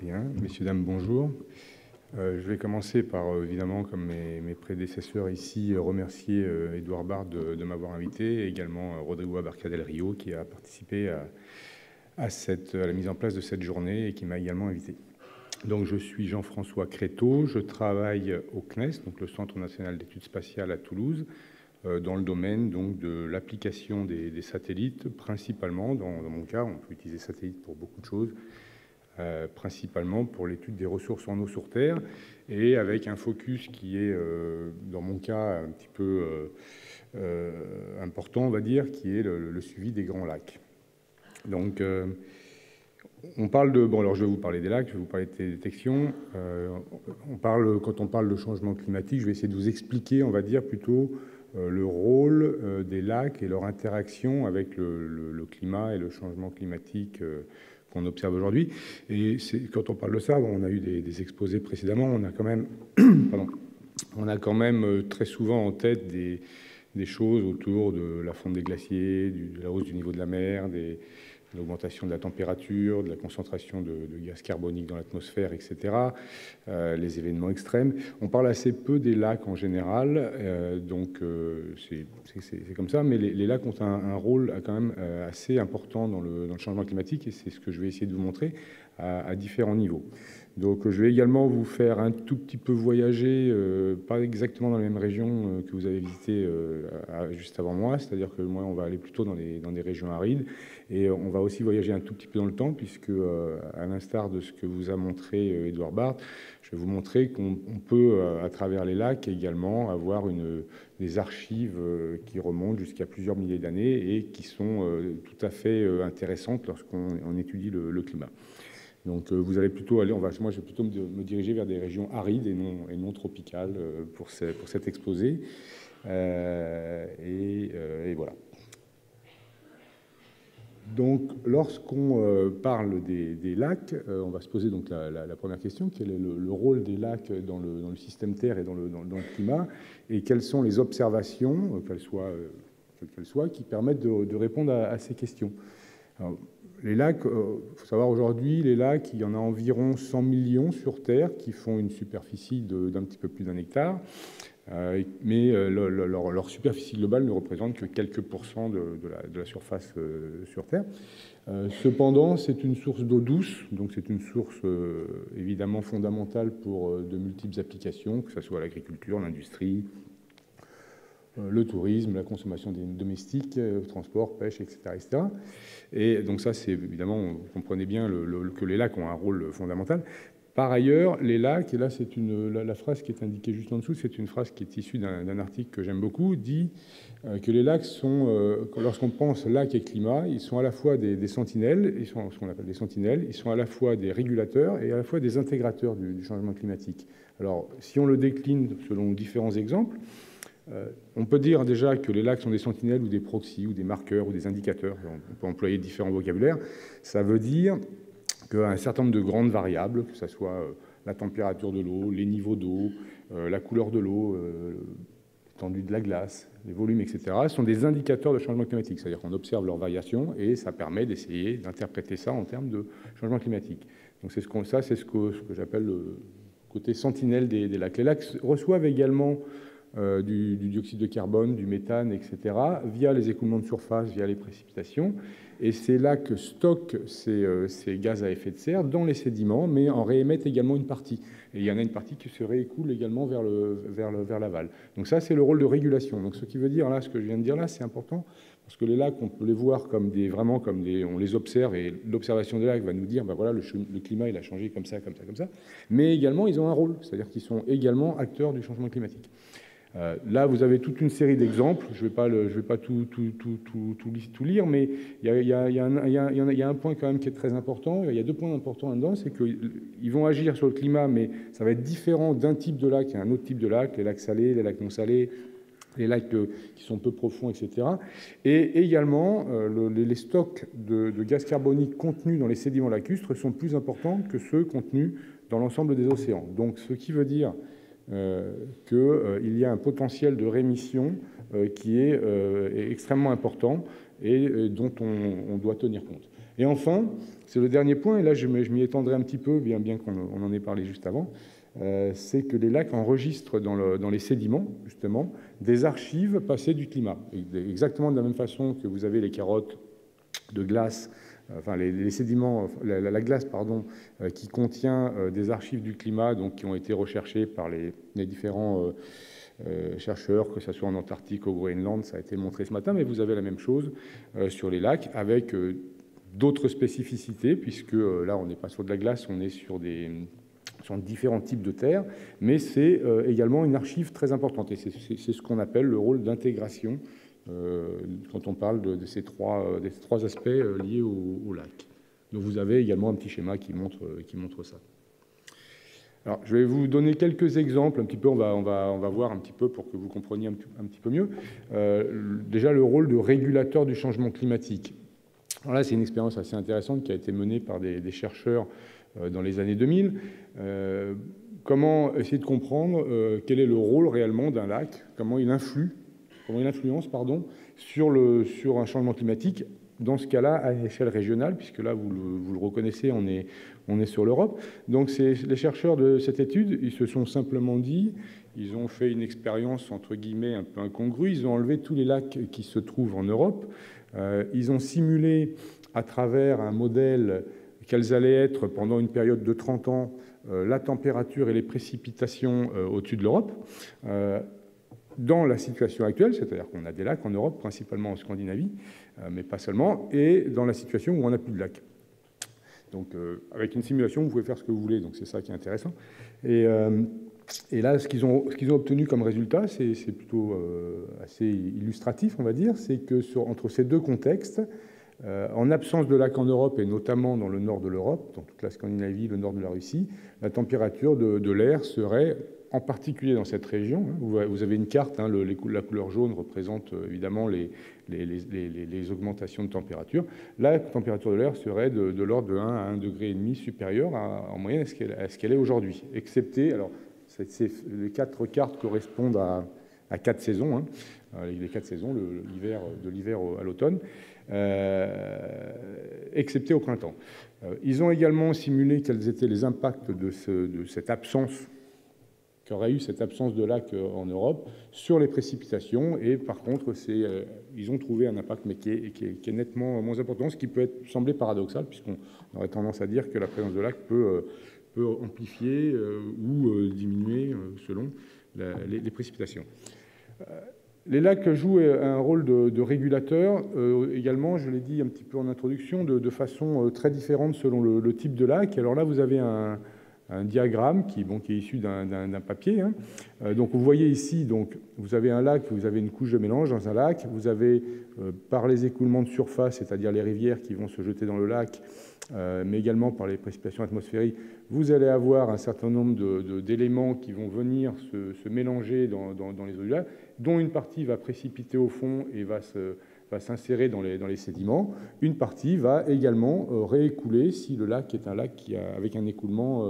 Bien, messieurs, dames, bonjour. Je vais commencer par, évidemment, comme mes prédécesseurs ici, remercier Édouard Bard de m'avoir invité, et également Rodrigo Abarca del Rio, qui a participé à la mise en place de cette journée et qui m'a également invité. Donc, je suis Jean-François Créteau, je travaille au CNES, donc le Centre national d'études spatiales à Toulouse, dans le domaine donc, de l'application des satellites, principalement, dans mon cas, on peut utiliser satellites pour beaucoup de choses, principalement pour l'étude des ressources en eau sur Terre, et avec un focus qui est, dans mon cas, un petit peu important, on va dire, qui est le suivi des grands lacs. Donc, on parle de... Bon, alors je vais vous parler des lacs, je vais vous parler de détection. Quand on parle de changement climatique, je vais essayer de vous expliquer, on va dire, plutôt le rôle des lacs et leur interaction avec le climat et le changement climatique qu'on observe aujourd'hui. Et quand on parle de ça, bon, on a eu des exposés précédemment, on a quand même, pardon, on a quand même très souvent en tête des choses autour de la fonte des glaciers, de la hausse du niveau de la mer, de l'augmentation de la température, de la concentration de gaz carbonique dans l'atmosphère, etc., les événements extrêmes. On parle assez peu des lacs en général, donc c'est comme ça, mais les lacs ont un rôle quand même assez important dans le changement climatique, et c'est ce que je vais essayer de vous montrer à différents niveaux. Donc je vais également vous faire un tout petit peu voyager, pas exactement dans les mêmes régions que vous avez visitées juste avant moi, c'est-à-dire que moi on va aller plutôt dans des régions arides, et on va aussi voyager un tout petit peu dans le temps, puisque à l'instar de ce que vous a montré Édouard Bard, je vais vous montrer qu'on peut, à travers les lacs également, avoir des archives qui remontent jusqu'à plusieurs milliers d'années et qui sont tout à fait intéressantes lorsqu'on étudie le climat. Donc vous allez plutôt aller, moi je vais plutôt me diriger vers des régions arides et non tropicales pour cet exposé. Et voilà. Donc lorsqu'on parle des lacs, on va se poser donc la première question: quel est le rôle des lacs dans le système Terre et dans le climat, et quelles sont les observations, quelles qu'elles soient, qui permettent de répondre à ces questions. Alors, les lacs, il faut savoir aujourd'hui, les lacs, il y en a environ 100 millions sur Terre qui font une superficie d'un petit peu plus d'1 hectare, mais leur superficie globale ne représente que quelques pourcents de la surface sur Terre. Cependant, c'est une source d'eau douce, donc c'est une source évidemment fondamentale pour de multiples applications, que ce soit l'agriculture, l'industrie, le tourisme, la consommation des domestiques, transport, pêche, etc., etc. Et donc ça, c'est évidemment, vous comprenez bien que les lacs ont un rôle fondamental. Par ailleurs, les lacs, et là c'est la phrase qui est indiquée juste en dessous, c'est une phrase qui est issue d'un article que j'aime beaucoup, dit que les lacs sont, lorsqu'on pense lacs et climat, ils sont à la fois des sentinelles, ils sont ce qu'on appelle des sentinelles, ils sont à la fois des régulateurs et à la fois des intégrateurs du changement climatique. Alors, si on le décline selon différents exemples, on peut dire déjà que les lacs sont des sentinelles ou des proxys ou des marqueurs ou des indicateurs. On peut employer différents vocabulaires. Ça veut dire qu'un certain nombre de grandes variables, que ce soit la température de l'eau, les niveaux d'eau, la couleur de l'eau, l'étendue de la glace, les volumes, etc., sont des indicateurs de changement climatique. C'est-à-dire qu'on observe leurs variations et ça permet d'essayer d'interpréter ça en termes de changement climatique. Donc c'est ce que j'appelle le côté sentinelle des lacs. Les lacs reçoivent également du dioxyde de carbone, du méthane, etc., via les écoulements de surface, via les précipitations. Et c'est là que stockent ces gaz à effet de serre dans les sédiments, mais en réémettent également une partie. Et il y en a une partie qui se réécoule également vers l'aval. Donc ça, c'est le rôle de régulation. Donc ce qui veut dire, là, ce que je viens de dire là, c'est important, parce que les lacs, on peut les voir on les observe, et l'observation des lacs va nous dire, ben voilà, le climat, il a changé comme ça, comme ça, comme ça. Mais également, ils ont un rôle, c'est-à-dire qu'ils sont également acteurs du changement climatique. Là, vous avez toute une série d'exemples. Je ne vais pas tout lire, mais il y a un point quand même qui est très important. Il y a deux points importants là-dedans. C'est qu'ils vont agir sur le climat, mais ça va être différent d'un type de lac et un autre type de lac, les lacs salés, les lacs non salés, les lacs qui sont peu profonds, etc. Et également, les stocks de gaz carbonique contenus dans les sédiments lacustres sont plus importants que ceux contenus dans l'ensemble des océans. Donc, ce qui veut dire qu'il y a un potentiel de rémission qui est extrêmement important et dont on doit tenir compte. Et enfin, c'est le dernier point, et là je m'y étendrai un petit peu, bien qu'on en ait parlé juste avant, c'est que les lacs enregistrent dans les sédiments, justement, des archives passées du climat. Exactement de la même façon que vous avez les carottes de glace, enfin les sédiments, la glace, pardon, qui contient des archives du climat, donc qui ont été recherchées par les différents chercheurs, que ce soit en Antarctique, au Groenland, ça a été montré ce matin, mais vous avez la même chose sur les lacs, avec d'autres spécificités, puisque là, on n'est pas sur de la glace, on est sur différents types de terres, mais c'est également une archive très importante, et c'est ce qu'on appelle le rôle d'intégration quand on parle de ces trois aspects liés au lac. Donc vous avez également un petit schéma qui montre ça. Alors, je vais vous donner quelques exemples, un petit peu, on va voir un petit peu pour que vous compreniez un petit peu mieux. Déjà, le rôle de régulateur du changement climatique. Alors là, c'est une expérience assez intéressante qui a été menée par des chercheurs dans les années 2000. Comment essayer de comprendre quel est le rôle réellement d'un lac, comment il influence sur un changement climatique, dans ce cas-là, à échelle régionale, puisque là, vous le reconnaissez, on est sur l'Europe. Donc, les chercheurs de cette étude, ils se sont simplement dit, ils ont fait une expérience, entre guillemets, un peu incongrue, ils ont enlevé tous les lacs qui se trouvent en Europe, ils ont simulé, à travers un modèle, quelles allaient être, pendant une période de 30 ans, la température et les précipitations au-dessus de l'Europe, dans la situation actuelle, c'est-à-dire qu'on a des lacs en Europe, principalement en Scandinavie, mais pas seulement, et dans la situation où on n'a plus de lacs. Donc, avec une simulation, vous pouvez faire ce que vous voulez, donc c'est ça qui est intéressant. Et là, ce qu'ils ont obtenu comme résultat, c'est plutôt assez illustratif, on va dire, c'est que entre ces deux contextes, en absence de lacs en Europe, et notamment dans le nord de l'Europe, dans toute la Scandinavie, le nord de la Russie, la température de l'air serait, en particulier dans cette région, vous avez une carte, la couleur jaune représente évidemment les augmentations de température. La température de l'air serait de l'ordre de 1 à 1,5 degré supérieure en moyenne à ce qu'elle est aujourd'hui, excepté, alors les 4 cartes correspondent à 4 saisons, les 4 saisons, de l'hiver à l'automne, excepté au printemps. Ils ont également simulé quels étaient les impacts de cette absence, qu'aurait eu cette absence de lac en Europe sur les précipitations, et par contre, ils ont trouvé un impact, mais qui est nettement moins important, ce qui peut sembler paradoxal, puisqu'on aurait tendance à dire que la présence de lac peut amplifier ou diminuer selon les précipitations. Les lacs jouent un rôle de régulateur également, je l'ai dit un petit peu en introduction, de façon très différente selon le type de lac. Alors là, vous avez un diagramme qui est issu d'un papier. Donc vous voyez ici, vous avez un lac, vous avez une couche de mélange dans un lac, vous avez par les écoulements de surface, c'est-à-dire les rivières qui vont se jeter dans le lac, mais également par les précipitations atmosphériques, vous allez avoir un certain nombre d'éléments qui vont venir se mélanger dans les eaux du lac, dont une partie va précipiter au fond et va s'insérer dans les sédiments. Une partie va également réécouler si le lac est un lac avec un écoulement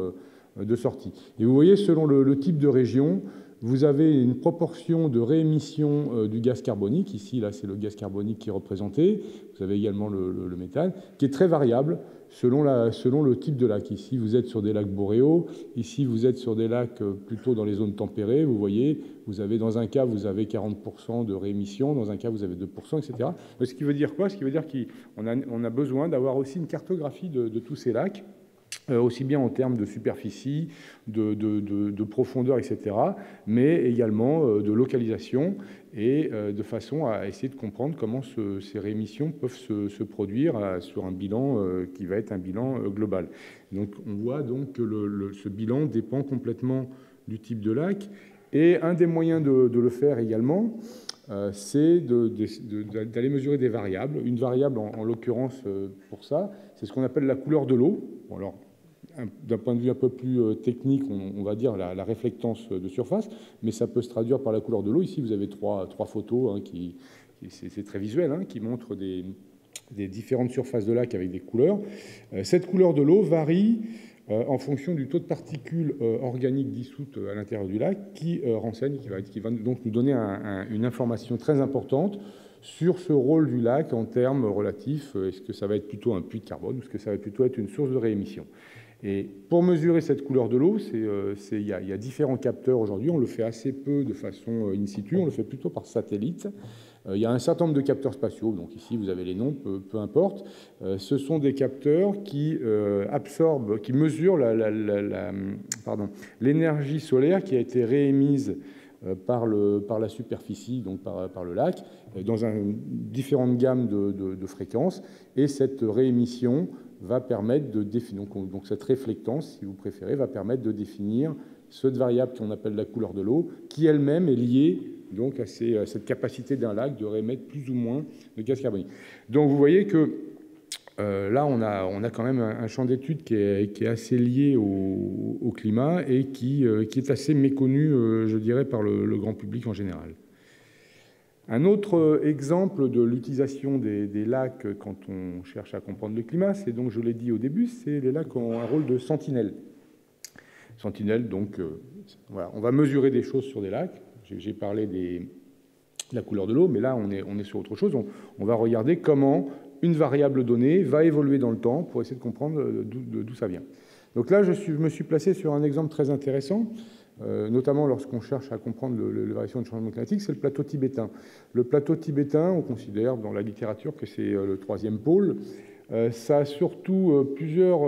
de sortie. Et vous voyez, selon le type de région, vous avez une proportion de réémission du gaz carbonique. Ici, là, c'est le gaz carbonique qui est représenté. Vous avez également le méthane, qui est très variable selon le type de lac. Ici, vous êtes sur des lacs boréaux. Ici, vous êtes sur des lacs plutôt dans les zones tempérées. Vous voyez, dans un cas, vous avez 40% de réémission. Dans un cas, vous avez 2%, etc. Ce qui veut dire quoi? Ce qui veut dire qu'on a besoin d'avoir aussi une cartographie de tous ces lacs, aussi bien en termes de superficie, de profondeur, etc., mais également de localisation, et de façon à essayer de comprendre comment ces réémissions peuvent se produire sur un bilan qui va être un bilan global. Donc on voit donc que ce bilan dépend complètement du type de lac, et un des moyens de le faire également, c'est d'aller mesurer des variables. Une variable, en l'occurrence, pour ça, c'est ce qu'on appelle la couleur de l'eau. Bon, alors, d'un point de vue un peu plus technique, on va dire la réflectance de surface, mais ça peut se traduire par la couleur de l'eau. Ici, vous avez trois photos, c'est très visuel, qui montrent des différentes surfaces de lac avec des couleurs. Cette couleur de l'eau varie en fonction du taux de particules organiques dissoutes à l'intérieur du lac, qui va donc nous donner une information très importante sur ce rôle du lac en termes relatifs. Est-ce que ça va être plutôt un puits de carbone ou est-ce que ça va plutôt être une source de réémission? Et pour mesurer cette couleur de l'eau, il y a différents capteurs aujourd'hui. On le fait assez peu de façon in situ, on le fait plutôt par satellite. Il y a un certain nombre de capteurs spatiaux, donc ici vous avez les noms, peu importe. Ce sont des capteurs qui absorbent, qui mesurent l'énergie solaire qui a été réémise par la superficie, donc par le lac, dans différentes gammes de fréquences. Et cette réémission va permettre de définir, donc cette réflectance, si vous préférez, va permettre de définir cette variable qu'on appelle la couleur de l'eau, qui elle-même est liée donc à cette capacité d'un lac de réémettre plus ou moins de gaz carbonique. Donc vous voyez que là, on a quand même un champ d'études qui est assez lié au climat et qui est assez méconnu, je dirais, par le grand public en général. Un autre exemple de l'utilisation des lacs quand on cherche à comprendre le climat, c'est donc, je l'ai dit au début, c'est les lacs ont un rôle de sentinelle. Sentinelle, donc, voilà, on va mesurer des choses sur des lacs. J'ai parlé de la couleur de l'eau, mais là, on est sur autre chose. On va regarder comment une variable donnée va évoluer dans le temps pour essayer de comprendre d'où ça vient. Donc là, je me suis placé sur un exemple très intéressant, notamment lorsqu'on cherche à comprendre les variations du changement climatique, c'est le plateau tibétain. Le plateau tibétain, on considère dans la littérature que c'est le troisième pôle. Ça a surtout plusieurs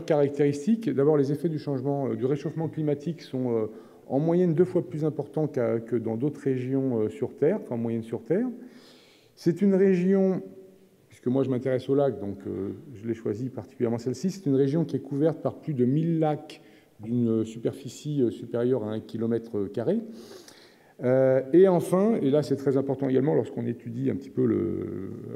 caractéristiques. D'abord, les effets du réchauffement climatique sont en moyenne 2 fois plus importants que dans d'autres régions sur Terre, en moyenne sur Terre. C'est une région, puisque moi je m'intéresse aux lacs, donc je l'ai choisi particulièrement celle-ci, c'est une région qui est couverte par plus de 1000 lacs d'une superficie supérieure à 1 km². Et enfin, et là c'est très important également lorsqu'on étudie un petit peu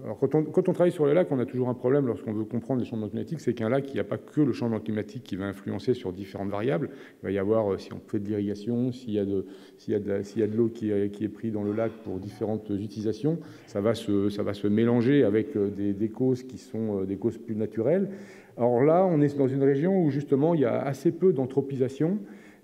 Alors quand on travaille sur les lacs, on a toujours un problème lorsqu'on veut comprendre les changements climatiques, c'est qu'un lac, il n'y a pas que le changement climatique qui va influencer sur différentes variables. Il va y avoir, si on fait de l'irrigation, s'il y a de l'eau qui est prise dans le lac pour différentes utilisations, ça va se mélanger avec des causes qui sont des causes plus naturelles. Alors là, on est dans une région où justement il y a assez peu d'anthropisation,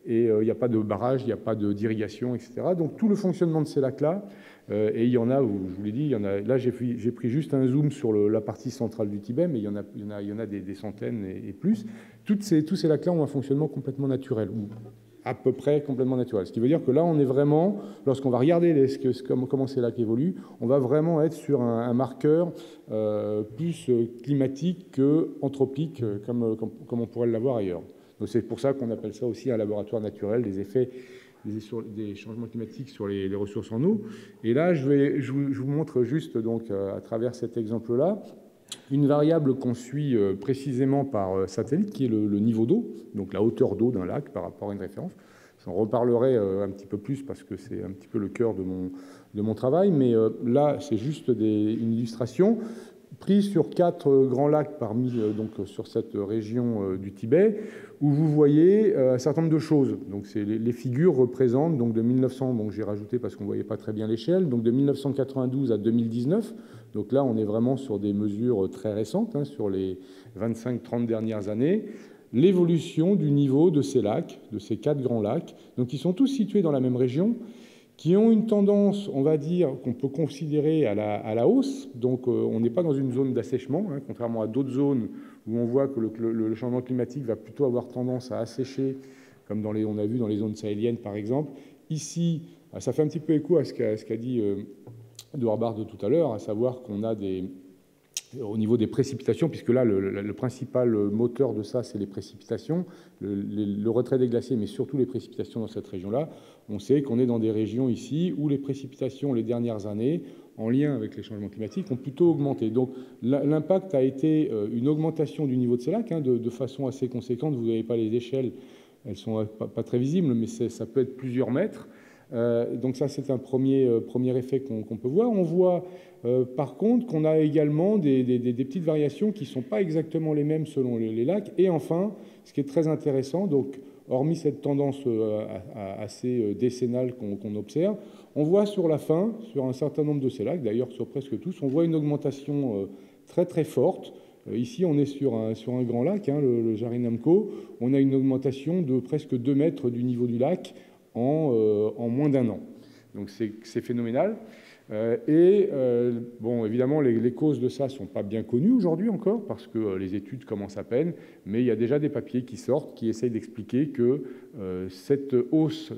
et il n'y a pas de barrage, il n'y a pas d'irrigation, etc. Donc tout le fonctionnement de ces lacs-là, et il y en a, je vous l'ai dit, il y en a, là j'ai pris juste un zoom sur la partie centrale du Tibet, mais il y en a des centaines et plus. Tous ces lacs-là ont un fonctionnement complètement naturel, ou à peu près complètement naturel. Ce qui veut dire que là, on est vraiment, lorsqu'on va regarder comment ces lacs évoluent, on va vraiment être sur un marqueur plus climatique qu'anthropique, comme on pourrait l'avoir ailleurs. Donc c'est pour ça qu'on appelle ça aussi un laboratoire naturel des effets des changements climatiques sur les ressources en eau. Et là, je vous montre juste donc à travers cet exemple-là une variable qu'on suit précisément par satellite, qui est le niveau d'eau, donc la hauteur d'eau d'un lac par rapport à une référence. J'en reparlerai un petit peu plus parce que c'est un petit peu le cœur de mon travail, mais là, c'est juste une illustration prise sur 4 grands lacs donc sur cette région du Tibet, où vous voyez un certain nombre de choses. Donc les figures représentent donc de 1900, donc j'ai rajouté parce qu'on ne voyait pas très bien l'échelle, donc de 1992 à 2019. Donc là, on est vraiment sur des mesures très récentes, sur les 25-30 dernières années. L'évolution du niveau de ces lacs, de ces 4 grands lacs, donc ils sont tous situés dans la même région, qui ont une tendance, on va dire, qu'on peut considérer à la hausse. Donc on n'est pas dans une zone d'assèchement, contrairement à d'autres zones où on voit que le changement climatique va plutôt avoir tendance à assécher, comme on a vu dans les zones sahéliennes par exemple. Ici, ça fait un petit peu écho à ce qu'a dit Edouard Bard tout à l'heure, à savoir qu'on a au niveau des précipitations, puisque là, le principal moteur de ça, c'est les précipitations, le retrait des glaciers, mais surtout les précipitations dans cette région-là. On sait qu'on est dans des régions ici où les précipitations, les dernières années, en lien avec les changements climatiques, ont plutôt augmenté. Donc l'impact a été une augmentation du niveau de ces lacs, de façon assez conséquente. Vous n'avez pas les échelles, elles ne sont pas très visibles, mais ça peut être plusieurs mètres. Donc ça, c'est un premier effet qu'on peut voir. On voit par contre qu'on a également des petites variations qui ne sont pas exactement les mêmes selon les lacs. Et enfin, ce qui est très intéressant, donc hormis cette tendance assez décennale qu'on observe, on voit sur la fin, sur un certain nombre de ces lacs, d'ailleurs sur presque tous, on voit une augmentation très très forte. Ici, on est sur un grand lac, le Jarinamko. On a une augmentation de presque 2 mètres du niveau du lac en moins d'1 an. Donc c'est phénoménal. Bon, évidemment, les causes de ça ne sont pas bien connues aujourd'hui encore, parce que les études commencent à peine, mais il y a déjà des papiers qui sortent qui essayent d'expliquer que cette hausse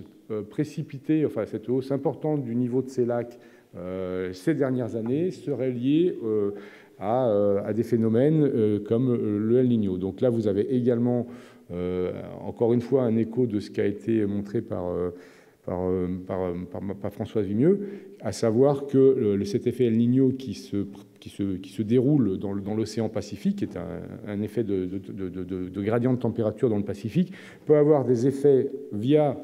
précipitée, enfin cette hausse importante du niveau de ces lacs ces dernières années serait liée à des phénomènes comme le El Niño. Donc là, vous avez également, encore une fois, un écho de ce qui a été montré par Françoise Vimieux, à savoir que cet effet El Niño qui se déroule dans l'océan Pacifique, qui est un effet de gradient de température dans le Pacifique, peut avoir des effets via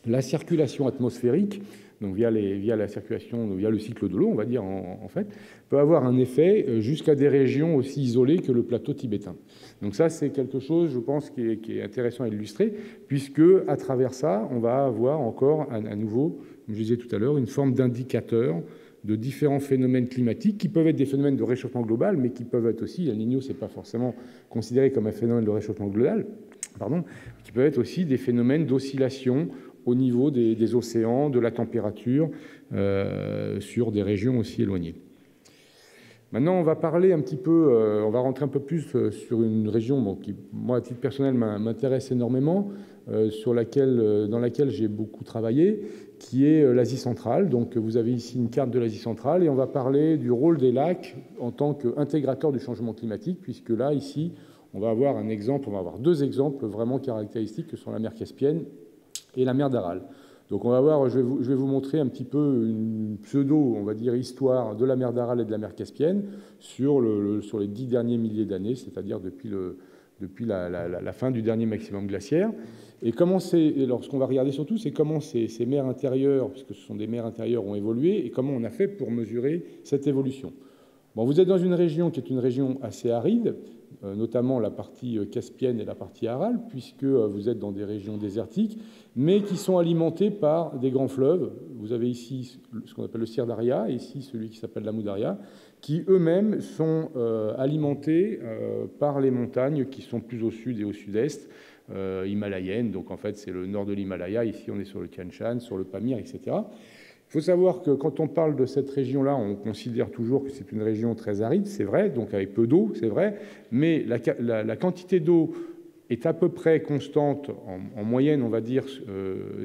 la circulation atmosphérique, donc via la circulation, via le cycle de l'eau, on va dire en fait, peut avoir un effet jusqu'à des régions aussi isolées que le plateau tibétain. Donc ça, c'est quelque chose, je pense, qui est intéressant à illustrer, puisque à travers ça, on va avoir encore à nouveau, comme je disais tout à l'heure, une forme d'indicateur de différents phénomènes climatiques qui peuvent être des phénomènes de réchauffement global, mais qui peuvent être aussi, El Niño, c'est pas forcément considéré comme un phénomène de réchauffement global, qui peuvent être aussi des phénomènes d'oscillation au niveau des océans, de la température, sur des régions aussi éloignées. Maintenant, on va parler un petit peu, on va rentrer un peu plus sur une région qui, moi, à titre personnel, m'intéresse énormément, dans laquelle j'ai beaucoup travaillé, qui est l'Asie centrale. Donc, vous avez ici une carte de l'Asie centrale, et on va parler du rôle des lacs en tant qu'intégrateur du changement climatique, puisque là, ici, on va avoir un exemple, on va avoir deux exemples vraiment caractéristiques, que sont la mer Caspienne et la mer d'Aral. Donc on va voir, je vais vous montrer un petit peu une pseudo, on va dire, histoire de la mer d'Aral et de la mer Caspienne sur les 10 derniers milliers d'années, c'est-à-dire depuis la fin du dernier maximum glaciaire. Et lorsqu'on va regarder surtout, c'est comment ces mers intérieures, puisque ce sont des mers intérieures, ont évolué, et comment on a fait pour mesurer cette évolution. Bon, vous êtes dans une région qui est une région assez aride, notamment la partie caspienne et la partie Aral, puisque vous êtes dans des régions désertiques, mais qui sont alimentées par des grands fleuves. Vous avez ici ce qu'on appelle le Sir Daria, et ici celui qui s'appelle l'Amu Daria, qui eux-mêmes sont alimentés par les montagnes qui sont plus au sud et au sud-est, himalayennes. Donc en fait, c'est le nord de l'Himalaya. Ici, on est sur le Tian Shan, sur le Pamir, etc. Il faut savoir que quand on parle de cette région-là, on considère toujours que c'est une région très aride, c'est vrai, donc avec peu d'eau, c'est vrai, mais la quantité d'eau est à peu près constante, en moyenne, on va dire,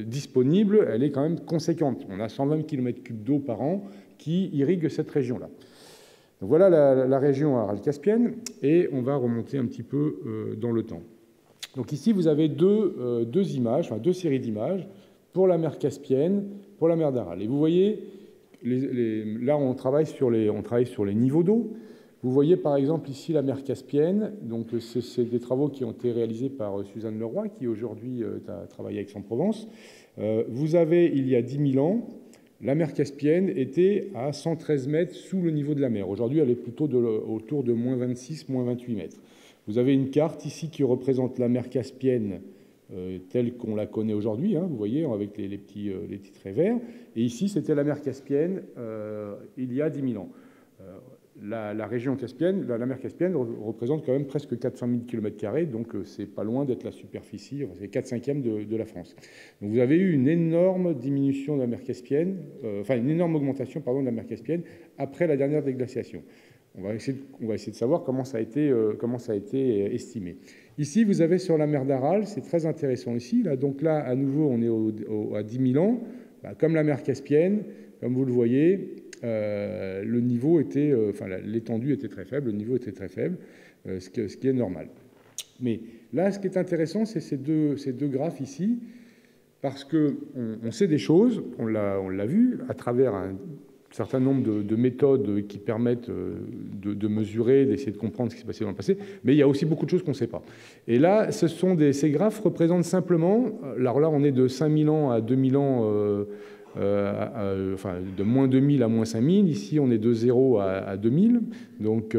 disponible, elle est quand même conséquente. On a 120 km3 d'eau par an qui irriguent cette région-là. Donc voilà la région Aral-Caspienne, et on va remonter un petit peu dans le temps. Donc ici, vous avez deux images, enfin deux séries d'images, pour la mer Caspienne, pour la mer d'Aral. Et vous voyez, là, on travaille sur les niveaux d'eau. Vous voyez, par exemple, ici, la mer Caspienne. Donc, c'est des travaux qui ont été réalisés par Suzanne Leroy, qui aujourd'hui a travaillé avec Aix-en-Provence. Vous avez, il y a 10 000 ans, la mer Caspienne était à 113 mètres sous le niveau de la mer. Aujourd'hui, elle est plutôt autour de moins 26, moins 28 mètres. Vous avez une carte ici qui représente la mer Caspienne telle qu'on la connaît aujourd'hui, hein, vous voyez, avec les petits traits verts. Et ici, c'était la mer Caspienne il y a 10 000 ans. La région caspienne, la mer Caspienne représente quand même presque 400 000 km², donc c'est pas loin d'être la superficie, c'est 4/5 de la France. Donc vous avez eu une énorme diminution de la mer Caspienne, une énorme augmentation, pardon, de la mer Caspienne après la dernière déglaciation. On va essayer de savoir comment ça a été estimé. Ici, vous avez sur la mer d'Aral, c'est très intéressant ici. Donc là, à nouveau, on est à 10 000 ans. Comme la mer Caspienne, comme vous le voyez, le niveau était, l'étendue était très faible, le niveau était très faible, ce qui est normal. Mais là, ce qui est intéressant, c'est ces deux graphes ici, parce qu'on sait des choses, on l'a vu, à travers un certain nombre de méthodes qui permettent de mesurer, d'essayer de comprendre ce qui s'est passé dans le passé, mais il y a aussi beaucoup de choses qu'on ne sait pas. Et là, ces graphes représentent simplement, alors là, on est de 5000 ans à 2000 ans, de moins 2000 à moins 5000. Ici, on est de 0 à 2000. Donc,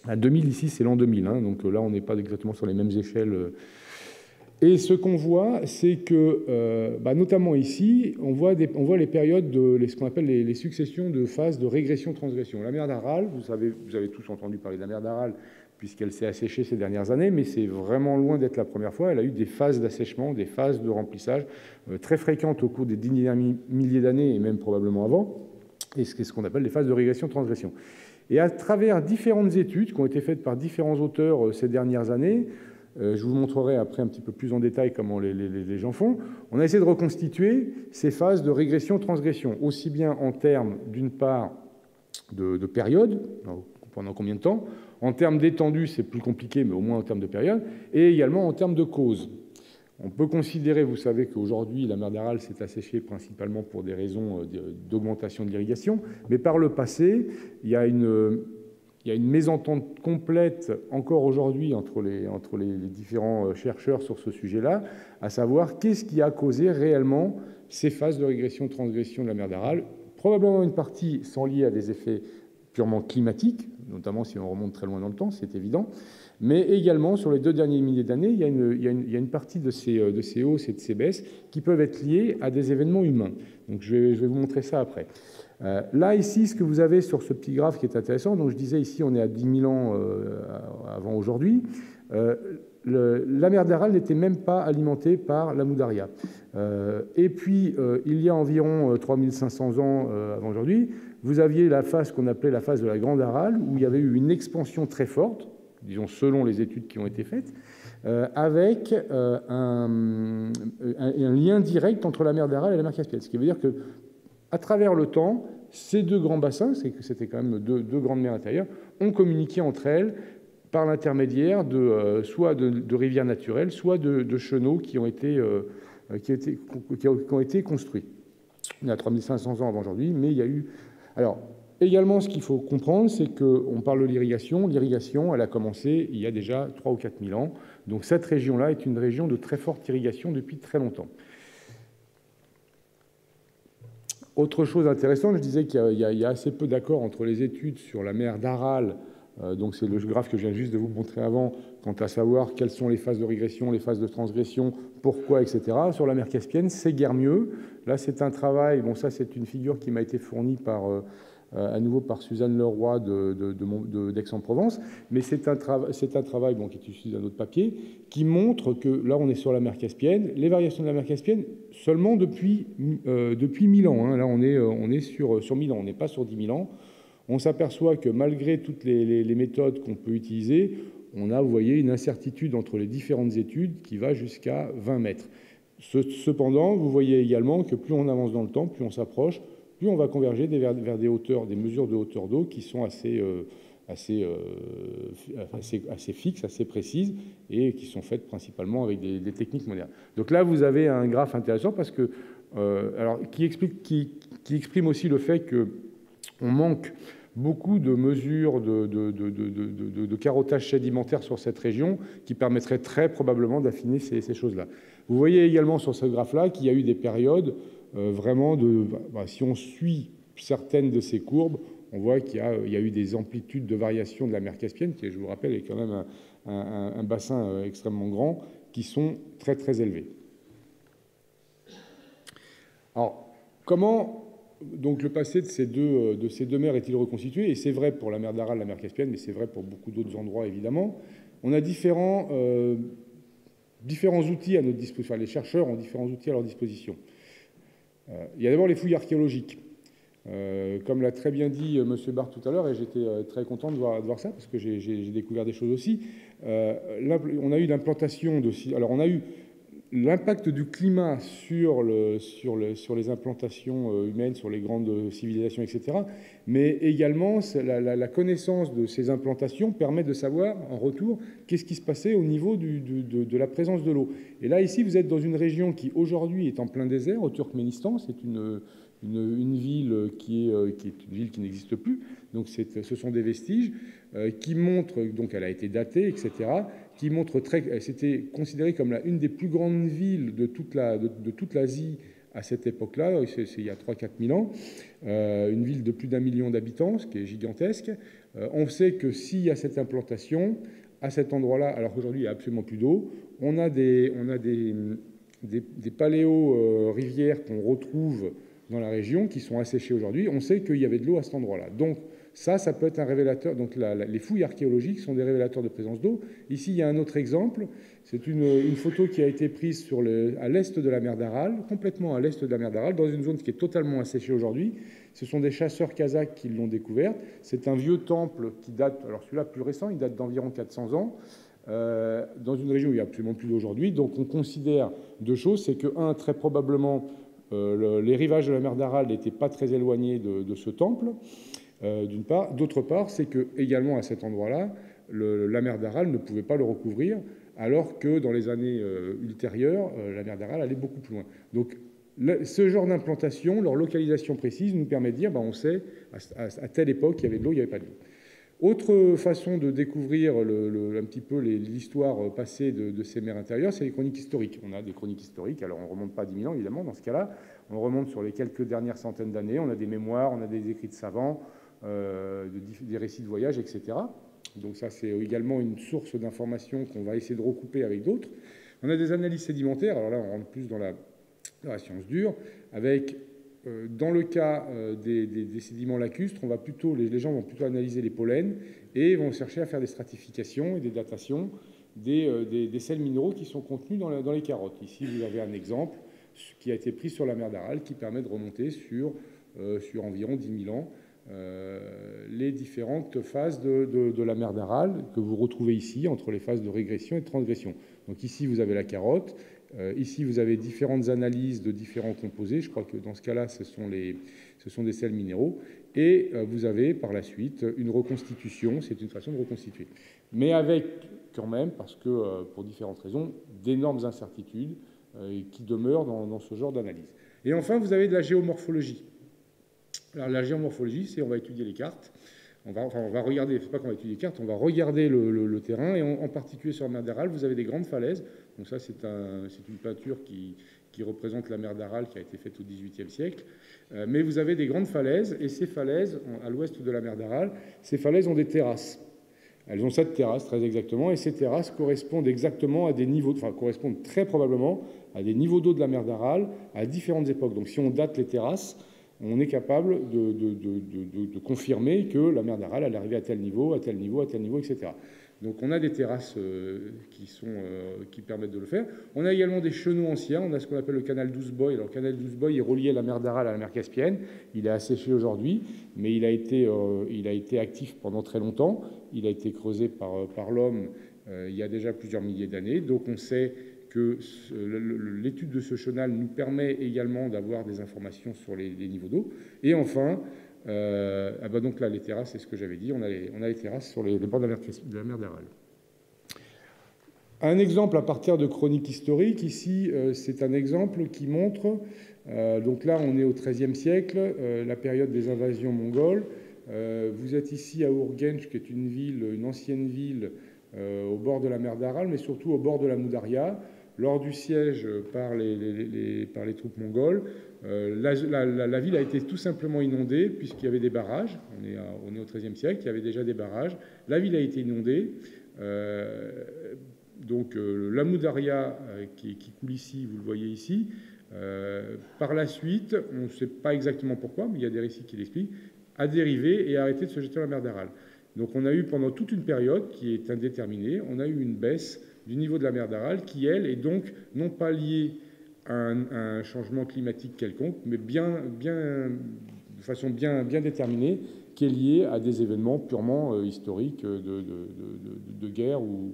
à 2000, ici, c'est l'an 2000. Hein, donc là, on n'est pas exactement sur les mêmes échelles. Et ce qu'on voit, c'est que, notamment ici, on voit les périodes ce qu'on appelle les successions de phases de régression-transgression. La mer d'Aral, vous avez tous entendu parler de la mer d'Aral, puisqu'elle s'est asséchée ces dernières années, mais c'est vraiment loin d'être la première fois. Elle a eu des phases d'assèchement, des phases de remplissage très fréquentes au cours des 10 derniers milliers d'années, et même probablement avant. et c'est ce qu'on appelle les phases de régression-transgression. Et à travers différentes études qui ont été faites par différents auteurs ces dernières années, je vous montrerai après un petit peu plus en détail comment les gens font, on a essayé de reconstituer ces phases de régression-transgression, aussi bien en termes, d'une part, de période, pendant combien de temps, en termes d'étendue, c'est plus compliqué, mais au moins en termes de période, et également en termes de cause. On peut considérer, vous savez qu'aujourd'hui, la mer d'Aral s'est asséchée principalement pour des raisons d'augmentation de l'irrigation, mais par le passé, il y a une mésentente complète encore aujourd'hui entre les différents chercheurs sur ce sujet-là, à savoir qu'est-ce qui a causé réellement ces phases de régression-transgression de la mer d'Aral. Probablement une partie sont liées à des effets purement climatiques, notamment si on remonte très loin dans le temps, c'est évident, mais également, sur les 2 derniers milliers d'années, il y a une partie de ces hausses et de ces baisses qui peuvent être liées à des événements humains. Donc je vais vous montrer ça après. Là, ici, ce que vous avez sur ce petit graphe qui est intéressant, donc je disais ici, on est à 10 000 ans avant aujourd'hui, la mer d'Aral n'était même pas alimentée par la Moudaria. Et puis, il y a environ 3500 ans avant aujourd'hui, vous aviez la phase qu'on appelait la phase de la Grande Aral, où il y avait eu une expansion très forte, disons selon les études qui ont été faites, avec un lien direct entre la mer d'Aral et la mer Caspienne. Ce qui veut dire que, à travers le temps, ces 2 grands bassins, c'est que c'était quand même deux grandes mers intérieures, ont communiqué entre elles par l'intermédiaire soit de rivières naturelles, soit de chenaux qui ont été construits. On est à 3500 ans avant aujourd'hui, mais il y a eu... Alors, également, ce qu'il faut comprendre, c'est qu'on parle de l'irrigation. L'irrigation, elle a commencé il y a déjà 3 ou 4 000 ans. Donc, cette région-là est une région de très forte irrigation depuis très longtemps. Autre chose intéressante, je disais qu'il y a assez peu d'accords entre les études sur la mer d'Aral, donc c'est le graphe que je viens juste de vous montrer avant, quant à savoir quelles sont les phases de régression, les phases de transgression, pourquoi, etc. Sur la mer Caspienne, c'est guère mieux. Là, c'est un travail, bon ça c'est une figure qui m'a été fournie à nouveau par Suzanne Leroy d'Aix-en-Provence, mais c'est un travail bon, qui est issu d'un autre papier, qui montre que là on est sur la mer Caspienne, les variations de la mer Caspienne seulement depuis 1000 ans. Hein. Là on est sur 1000 ans, on n'est pas sur 10 000 ans. On s'aperçoit que malgré toutes les méthodes qu'on peut utiliser, on a, vous voyez, une incertitude entre les différentes études qui va jusqu'à 20 mètres. Cependant, vous voyez également que plus on avance dans le temps, plus on s'approche, plus on va converger vers des hauteurs, des mesures de hauteur d'eau qui sont assez fixes, assez précises, et qui sont faites principalement avec des techniques modernes. Donc là, vous avez un graphe intéressant parce que, qui exprime aussi le fait qu'on manque beaucoup de mesures de carottage sédimentaire sur cette région qui permettraient très probablement d'affiner ces choses-là. Vous voyez également sur ce graphe-là qu'il y a eu des périodes vraiment si on suit certaines de ces courbes, on voit qu'il y a eu des amplitudes de variation de la mer Caspienne, qui, je vous rappelle, est quand même un bassin extrêmement grand, qui sont très très élevés. Alors, comment donc le passé de ces deux mers est-il reconstitué? Et c'est vrai pour la mer d'Aral, la mer Caspienne, mais c'est vrai pour beaucoup d'autres endroits, évidemment. On a différents outils à notre disposition. Enfin, les chercheurs ont différents outils à leur disposition. Il y a d'abord les fouilles archéologiques. Comme l'a très bien dit M. Barthes tout à l'heure, et j'étais très content de voir ça, parce que j'ai découvert des choses aussi. On a eu l'implantation de... Alors, on a eu l'impact du climat sur les implantations humaines, sur les grandes civilisations, etc. Mais également, la connaissance de ces implantations permet de savoir, en retour, qu'est-ce qui se passait au niveau de la présence de l'eau. Et là, ici, vous êtes dans une région qui, aujourd'hui, est en plein désert, au Turkménistan. C'est une ville qui est une ville qui n'existe plus. Donc, ce sont des vestiges qui montrent, donc elle a été datée, etc., qui montre c'était considéré comme une des plus grandes villes de toute l'Asie à cette époque-là, c'est il y a 3 000 à 4 000 ans, une ville de plus d'1 million d'habitants, ce qui est gigantesque. On sait que s'il y a cette implantation, à cet endroit-là, alors qu'aujourd'hui il n'y a absolument plus d'eau, on a des paléo-rivières qu'on retrouve dans la région, qui sont asséchées aujourd'hui. On sait qu'il y avait de l'eau à cet endroit-là. Donc, Ça peut être un révélateur. Donc les fouilles archéologiques sont des révélateurs de présence d'eau. Ici, il y a un autre exemple. C'est une photo qui a été prise à l'est de la mer d'Aral, complètement à l'est de la mer d'Aral, dans une zone qui est totalement asséchée aujourd'hui. Ce sont des chasseurs kazakhs qui l'ont découverte. C'est un vieux temple qui date, alors celui-là plus récent, il date d'environ 400 ans, dans une région où il n'y a absolument plus d'eau aujourd'hui. Donc on considère deux choses. C'est que, un, très probablement, les rivages de la mer d'Aral n'étaient pas très éloignés de ce temple, d'une part. D'autre part, c'est que également à cet endroit-là, la mer d'Aral ne pouvait pas le recouvrir, alors que dans les années ultérieures, la mer d'Aral allait beaucoup plus loin. Donc ce genre d'implantation, leur localisation précise, nous permet de dire, on sait, à telle époque, il y avait de l'eau, il n'y avait pas de l'eau. Autre façon de découvrir un petit peu l'histoire passée de ces mers intérieures, c'est les chroniques historiques. On a des chroniques historiques, alors on ne remonte pas à 10 000 ans, évidemment, dans ce cas-là. On remonte sur les quelques dernières centaines d'années. On a des mémoires, on a des écrits de savants, des récits de voyage, etc. Donc ça, c'est également une source d'information qu'on va essayer de recouper avec d'autres. On a des analyses sédimentaires. Alors là, on rentre plus dans la science dure, avec... Dans le cas des sédiments lacustres, les gens vont plutôt analyser les pollens et vont chercher à faire des stratifications et des datations des sels minéraux qui sont contenus dans les carottes. Ici, vous avez un exemple qui a été pris sur la mer d'Aral qui permet de remonter sur environ 10 000 ans les différentes phases de la mer d'Aral que vous retrouvez ici entre les phases de régression et de transgression. Donc ici, vous avez la carotte. Ici, vous avez différentes analyses de différents composés. Je crois que dans ce cas-là, ce sont des sels minéraux. Et vous avez par la suite une reconstitution. C'est une façon de reconstituer. Mais avec quand même, parce que pour différentes raisons, d'énormes incertitudes qui demeurent dans ce genre d'analyse. Et enfin, vous avez de la géomorphologie. Alors la géomorphologie, c'est on va étudier les cartes. On va regarder, c'est pas qu'on va étudier les cartes, on va regarder le terrain, et en particulier sur la mer d'Aral, vous avez des grandes falaises. Donc ça, c'est une peinture qui représente la mer d'Aral qui a été faite au XVIIIe siècle. Mais vous avez des grandes falaises, et ces falaises, à l'ouest de la mer d'Aral, ces falaises ont des terrasses. Elles ont 7 terrasses, très exactement, et ces terrasses correspondent exactement à des niveaux, correspondent très probablement à des niveaux d'eau de la mer d'Aral à différentes époques. Donc si on date les terrasses, on est capable de confirmer que la mer d'Aral elle est arrivée à tel niveau, à tel niveau, à tel niveau, etc. Donc on a des terrasses qui permettent de le faire. On a également des chenaux anciens. On a ce qu'on appelle le canal d'Ouzboy. Alors le canal d'Ouzboy est relié à la mer d'Aral à la mer Caspienne. Il est asséché aujourd'hui, mais il a été actif pendant très longtemps. Il a été creusé par l'homme il y a déjà plusieurs milliers d'années. Donc on sait que l'étude de ce chenal nous permet également d'avoir des informations sur les niveaux d'eau. Et enfin, donc là, les terrasses, c'est ce que j'avais dit, on a les terrasses sur les bords de la mer d'Aral. Un exemple à partir de chroniques historiques, ici, c'est un exemple qui montre, donc là, on est au XIIIe siècle, la période des invasions mongoles. Vous êtes ici à Urgench, qui est une ancienne ville au bord de la mer d'Aral, mais surtout au bord de la Moudaria. Lors du siège par les troupes mongoles, la ville a été tout simplement inondée puisqu'il y avait des barrages. On est au XIIIe siècle, il y avait déjà des barrages. La ville a été inondée. Donc la Moudaria qui coule ici, vous le voyez ici. Par la suite, on ne sait pas exactement pourquoi, mais il y a des récits qui l'expliquent, a dérivé et a arrêté de se jeter dans la mer d'Aral. Donc on a eu pendant toute une période qui est indéterminée, on a eu une baisse du niveau de la mer d'Aral qui, elle, est donc non pas liée à un changement climatique quelconque, mais de façon bien déterminée, qui est liée à des événements purement historiques de guerre ou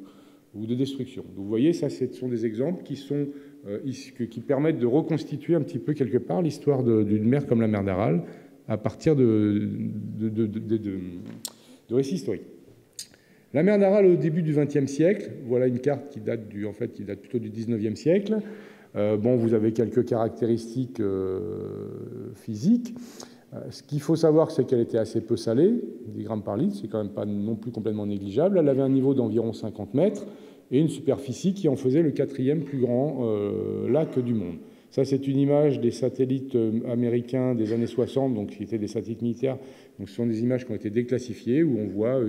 de destruction. Donc vous voyez, ça, ce sont des exemples qui permettent de reconstituer un petit peu quelque part l'histoire d'une mer comme la mer d'Aral à partir de récits historiques. La mer d'Aral au début du XXe siècle, voilà une carte qui date plutôt du XIXe siècle. Vous avez quelques caractéristiques physiques. Ce qu'il faut savoir, c'est qu'elle était assez peu salée, 10 grammes par litre, c'est quand même pas non plus complètement négligeable. Elle avait un niveau d'environ 50 mètres et une superficie qui en faisait le 4e plus grand lac du monde. Ça, c'est une image des satellites américains des années 60, donc qui étaient des satellites militaires. Donc, ce sont des images qui ont été déclassifiées, où on voit